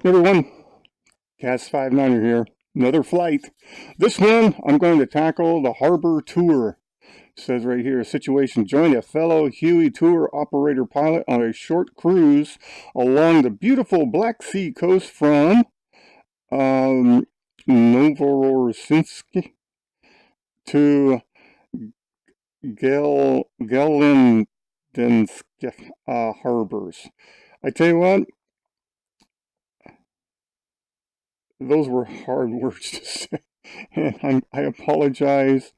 Hey everyone, Cas59er here. Another flight. This one, I'm going to tackle the HarborTour. It says right here, situation: join a fellow Huey tour operator pilot on a short cruise along the beautiful Black Sea coast from Novorossiysk to Gelendensk harbors. I tell you what, those were hard words to say, and I apologize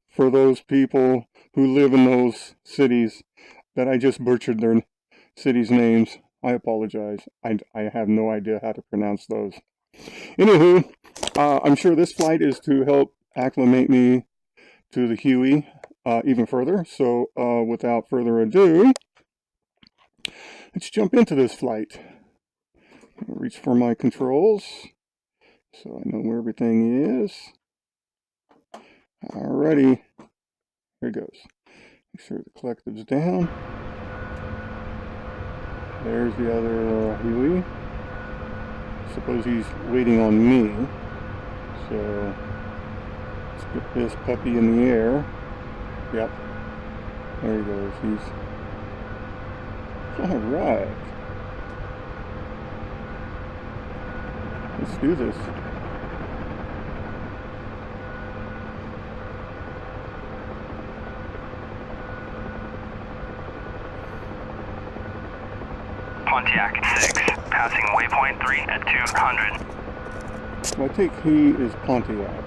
for those people who live in those cities that I just butchered their cities' names. I apologize. I have no idea how to pronounce those. Anywho, I'm sure this flight is to help acclimate me to the Huey even further. So without further ado, let's jump into this flight. Reach for my controls so I know where everything is. Alrighty, here it goes. Make sure the collective's down. There's the other Huey. Suppose he's waiting on me. So let's get this puppy in the air. Yep, there he goes. He's alright. Let's do this. Pontiac 6, passing waypoint 3 at 200. So I take he is Pontiac.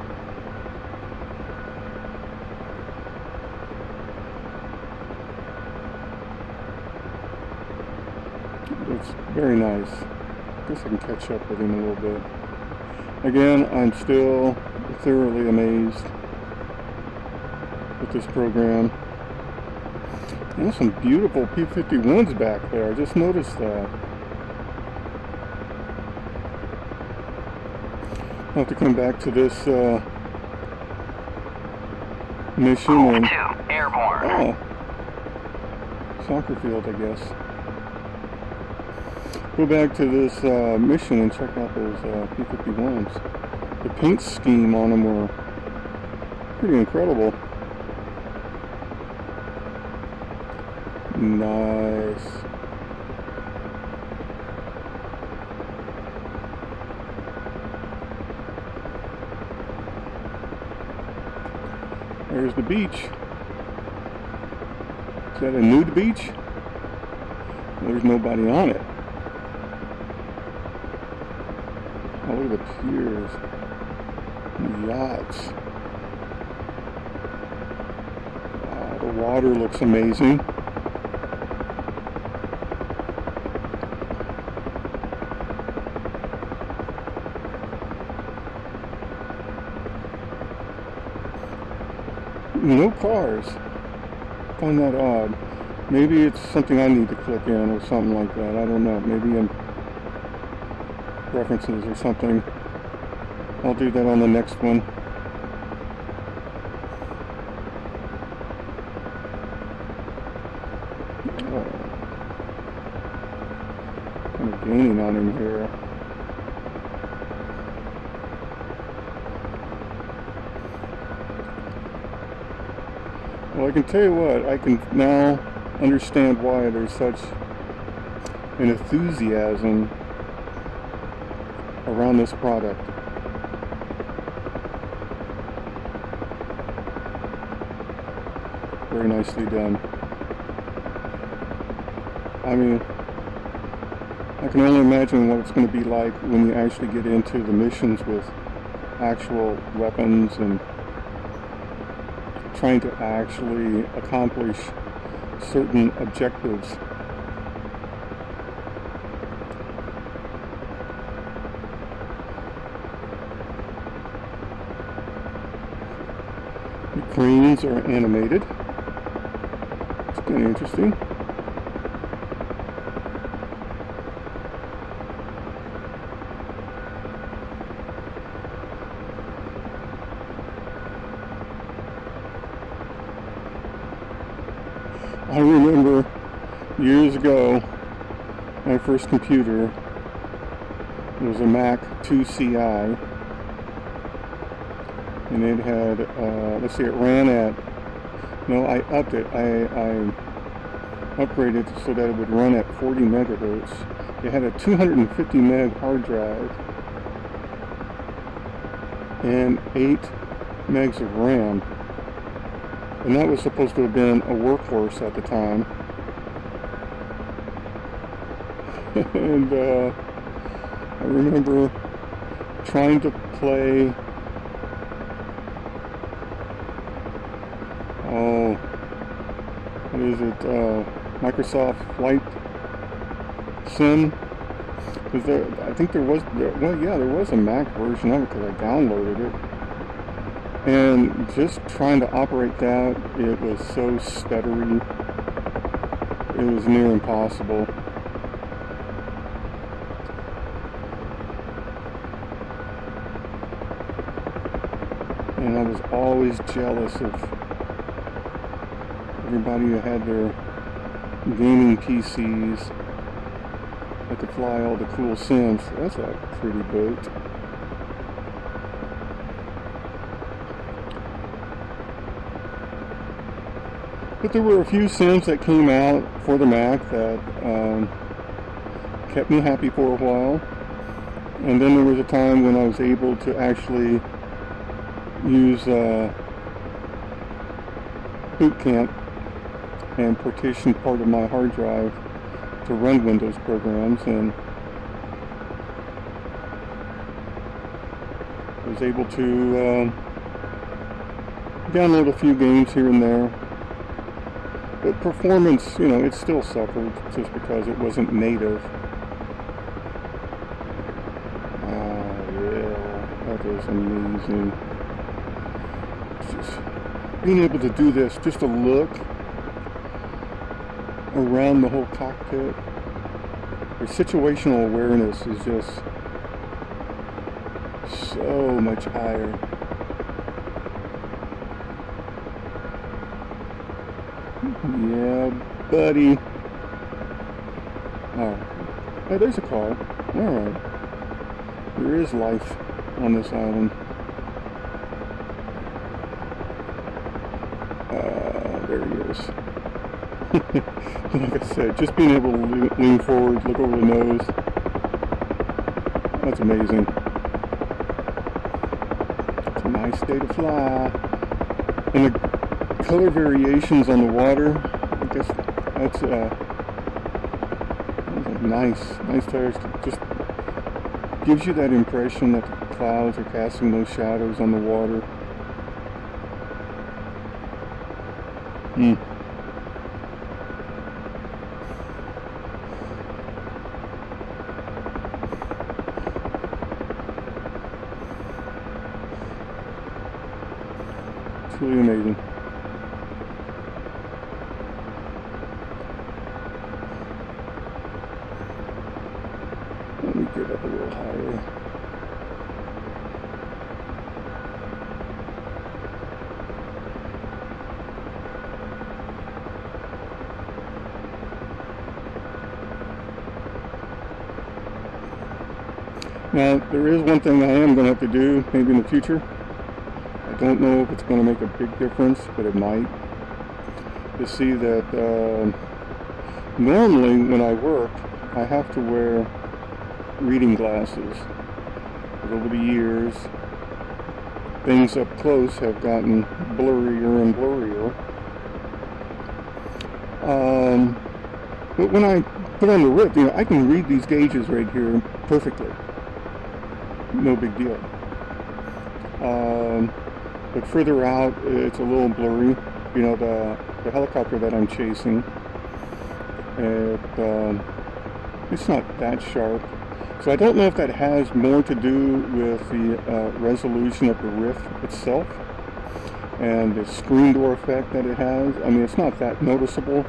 It's very nice. I guess I can catch up with him a little bit. Again, I'm still thoroughly amazed with this program. There's some beautiful P-51s back there. I just noticed that. I'll have to come back to this mission and... airborne. Oh. Soccer field, I guess. Go back to this mission and check out those P-51s. The paint scheme on them were pretty incredible. Nice. There's the beach. Is that a nude beach? There's nobody on it. Oh, look at the piers. Yachts. Wow, the water looks amazing. No cars. I find that odd. Maybe it's something I need to click in or something like that. I don't know. Maybe in preferences or something. I'll do that on the next one. Kind of gaining on him here. Well, I can tell you what, I can now understand why there's such an enthusiasm around this product. Very nicely done. I mean, I can only imagine what it's going to be like when you actually get into the missions with actual weapons and trying to actually accomplish certain objectives. The cranes are animated. It's kind of interesting. I remember years ago, my first computer, It was a Mac 2 CI, and it had, let's see, it ran at, no, I upped it. I upgraded so that it would run at 40 megahertz. It had a 250 meg hard drive and 8 megs of RAM. And that was supposed to have been a workhorse at the time. And I remember trying to play, what is it, Microsoft Flight Sim. I think there was a Mac version of it because I downloaded it. And just trying to operate that, it was so stuttery. It was near impossible. And I was always jealous of everybody who had their gaming PCs that could fly all the cool sims. That's a pretty boat. But there were a few sims that came out for the Mac that kept me happy for a while. And then there was a time when I was able to actually use Boot Camp and partition part of my hard drive to run Windows programs, and I was able to download a few games here and there. But performance, you know, it still suffered just because it wasn't native. Yeah, that is amazing. Just being able to do this, just to look around the whole cockpit. Your situational awareness is just so much higher. Yeah, buddy. Oh, hey, there's a car. Alright. There is life on this island. There he is. Like I said, just being able to lean forward, look over the nose. That's amazing. It's a nice day to fly. And the color variations on the water, I guess that's nice touch. Just gives you that impression that the clouds are casting those shadows on the water. It's really amazing. Let me get up a little higher. Now, there is one thing I am going to have to do, maybe in the future. I don't know if it's going to make a big difference, but it might. To see that normally when I work, I have to wear reading glasses. But over the years, things up close have gotten blurrier and blurrier. But when I put on the RIP, you know, I can read these gauges right here perfectly. No big deal. But further out, it's a little blurry. You know, the helicopter that I'm chasing, it's not that sharp. So I don't know if that has more to do with the resolution of the riff itself and the screen door effect that it has. I mean, it's not that noticeable,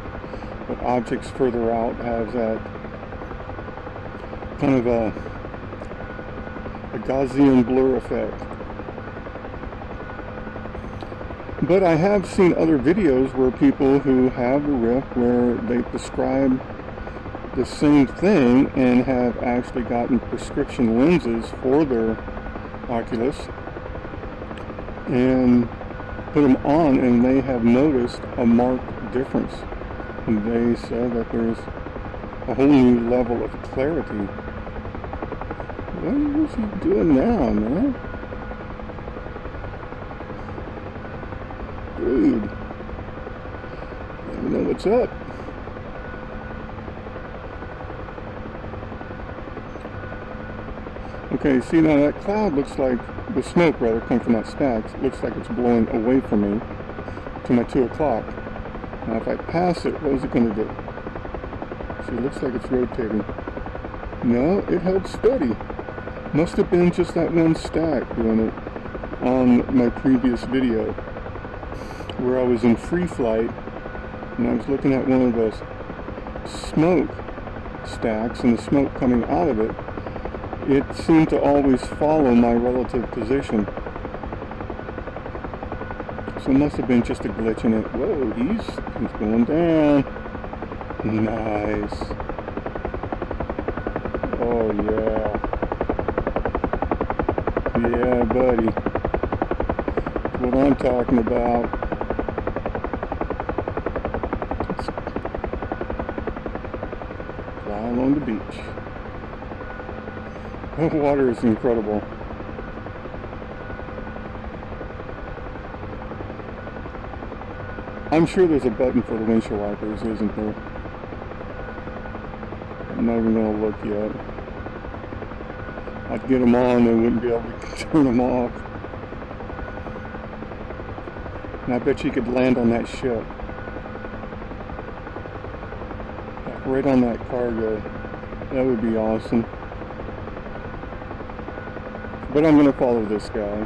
but objects further out have that kind of a Gaussian blur effect. But I have seen other videos where people who have the riff, where they describe the same thing and have actually gotten prescription lenses for their Oculus and put them on, and they have noticed a marked difference. And they said that there's a whole new level of clarity. What is he doing now, man? Dude, let me know what's up. Okay, see now that cloud looks like, the smoke rather, coming from that stack, looks like it's blowing away from me to my 2 o'clock. Now if I pass it, what is it going to do? See, it looks like it's rotating. No, it held steady. Must have been just that one stack doing it on my previous video, where I was in free flight and I was looking at one of the smoke stacks and the smoke coming out of it. It seemed to always follow my relative position. So it must have been just a glitch in it. Whoa, he's going down. Nice. Oh yeah. Yeah, buddy. What I'm talking about. Let's fly along the beach. The water is incredible. I'm sure there's a button for the windshield wipers, isn't there? I'm not even going to look yet. I'd get them on, they wouldn't be able to turn them off. And I bet you could land on that ship. Like right on that cargo. That would be awesome. But I'm going to follow this guy.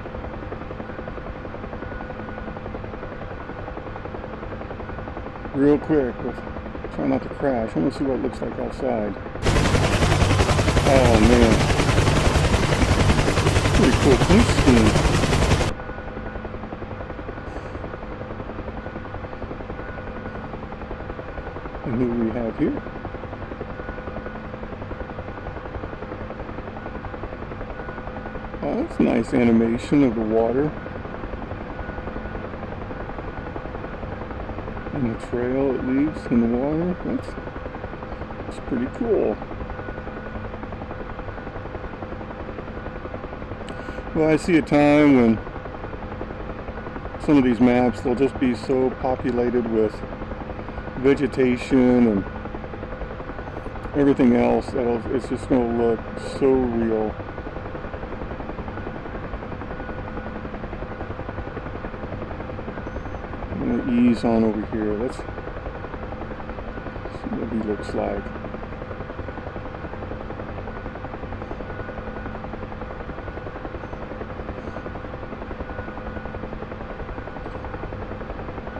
Real quick. Try not to crash. I want to see what it looks like outside. Oh man. Pretty cool paint scheme. And who do we have here? Oh, that's nice animation of the water. And the trail it leaves in the water. That's pretty cool. Well, I see a time when some of these maps, they'll just be so populated with vegetation and everything else that it's just going to look so real. I'm going to ease on over here. Let's see what he looks like.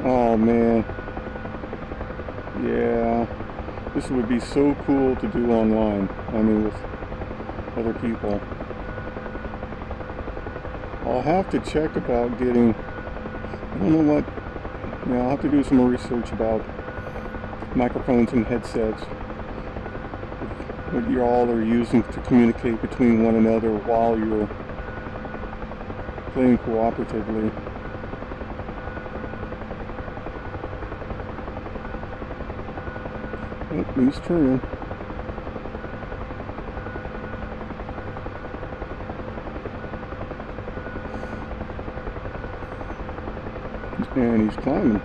Oh man, yeah, this would be so cool to do online, I mean with other people. I'll have to check about getting, I don't know what, yeah, I'll have to do some more research about microphones and headsets, what you all are using to communicate between one another while you're playing cooperatively. Oh, he's turning. And he's climbing.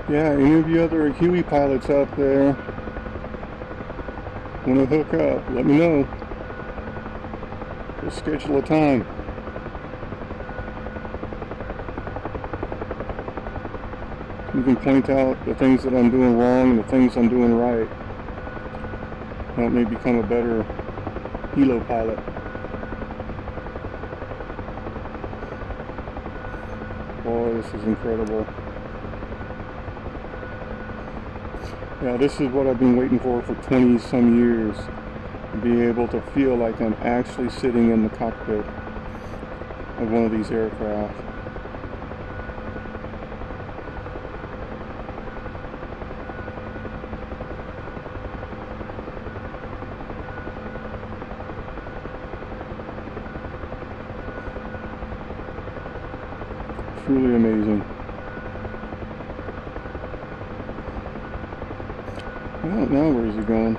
Yeah, any of you other Huey pilots out there want to hook up, let me know. We'll schedule a time. You can point out the things that I'm doing wrong and the things I'm doing right. Help me become a better helo pilot. Boy, this is incredible. Yeah, this is what I've been waiting for 20 some years. To be able to feel like I'm actually sitting in the cockpit of one of these aircraft. Truly amazing. Well, now where is he going?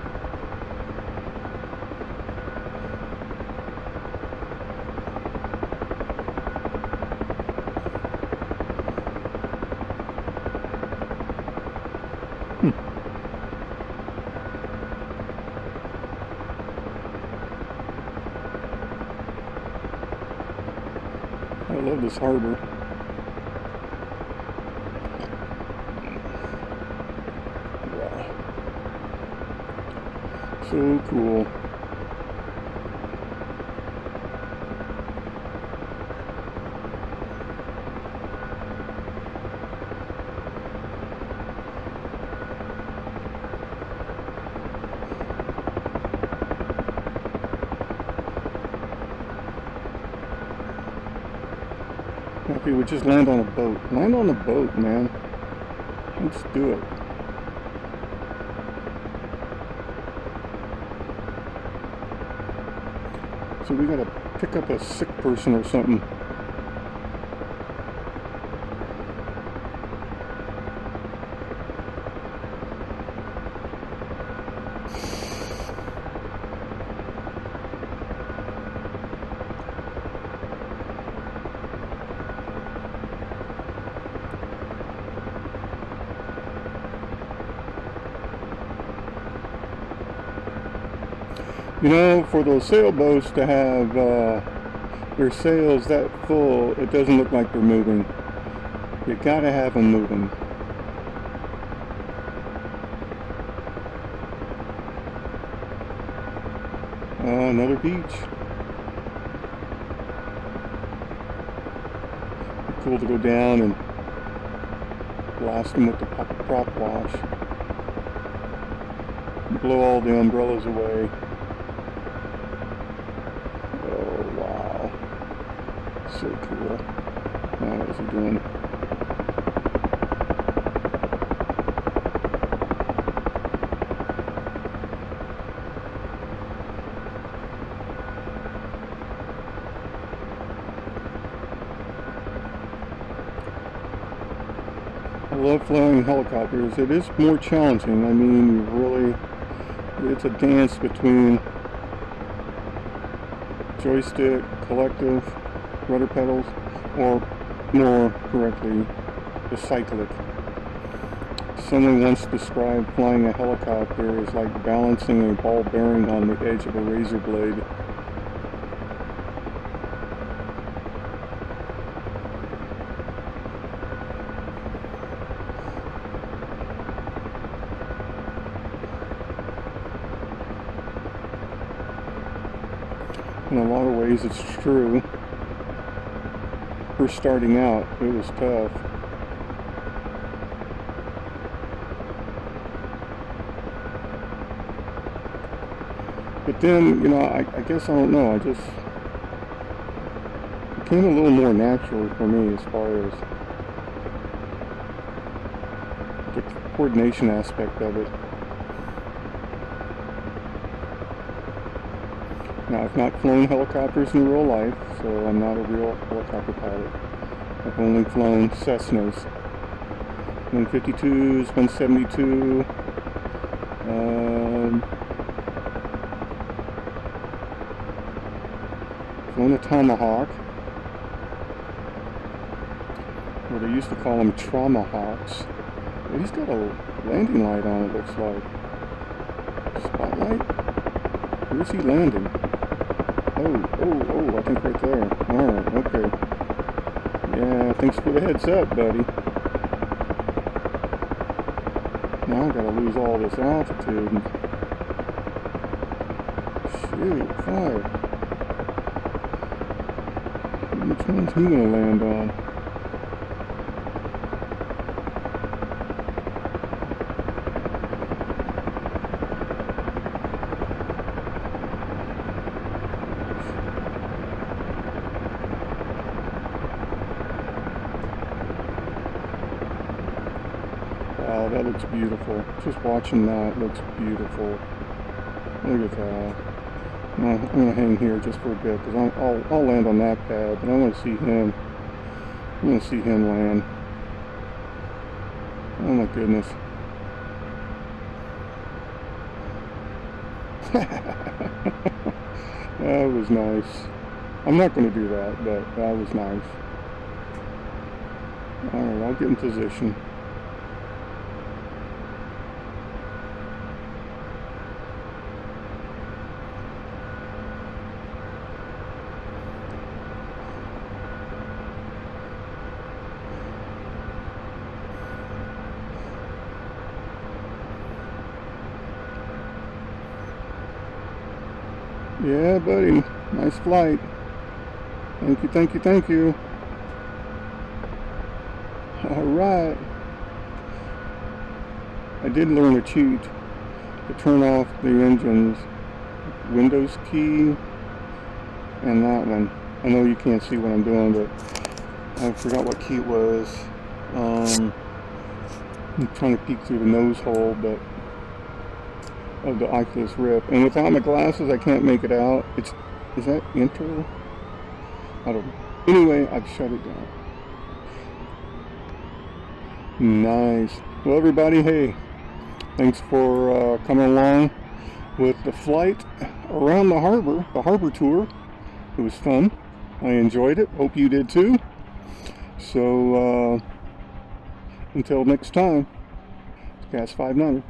I love this harbor. Wow. So cool. If he would just land on a boat. Land on a boat, man. Let's do it. So we gotta pick up a sick person or something. You know, for those sailboats to have their sails that full, it doesn't look like they're moving. You gotta have them moving. Another beach. Cool to go down and blast them with the prop wash. Blow all the umbrellas away. Oh, wow. So cool. Now what is he doing? I love flying helicopters. It is more challenging. I mean, you really, it's a dance between joystick, collective, rudder pedals, or more correctly, the cyclic. Someone once described flying a helicopter as like balancing a ball bearing on the edge of a razor blade. In a lot of ways it's true. First starting out, it was tough. But then, you know, I guess I don't know, it became a little more natural for me as far as the coordination aspect of it. Now, I've not flown helicopters in real life, so I'm not a real helicopter pilot. I've only flown Cessnas. 152s, 172, flown a Tomahawk, or they used to call them Traumahawks. Well, he's got a landing light on, it looks like. Spotlight? Where's he landing? Oh, I think right there. Alright, okay. Yeah, thanks for the heads up, buddy. Now I gotta lose all this altitude. Shoot, fire. Which one's he gonna land on? looks beautiful. Just watching that looks beautiful. Look at that. I'm gonna hang here just for a bit because I'll land on that pad, but I want to see him. I want to see him land. Oh my goodness. That was nice. I'm not going to do that, but that was nice. Alright, I'll get in position. Yeah, buddy. Nice flight. Thank you, thank you, thank you. Alright. I did learn a cheat to turn off the engine's Windows key and that one. I know you can't see what I'm doing, but I forgot what key it was. I'm trying to peek through the nose hole, but of the Oculus Rift, and without my glasses I can't make it out. Is that enter? I don't know. Anyway, I've shut it down. Nice. Well, everybody, hey, thanks for coming along with the flight around the harbor tour. It was fun. I enjoyed it. Hope you did too. So until next time, it's Gas 59.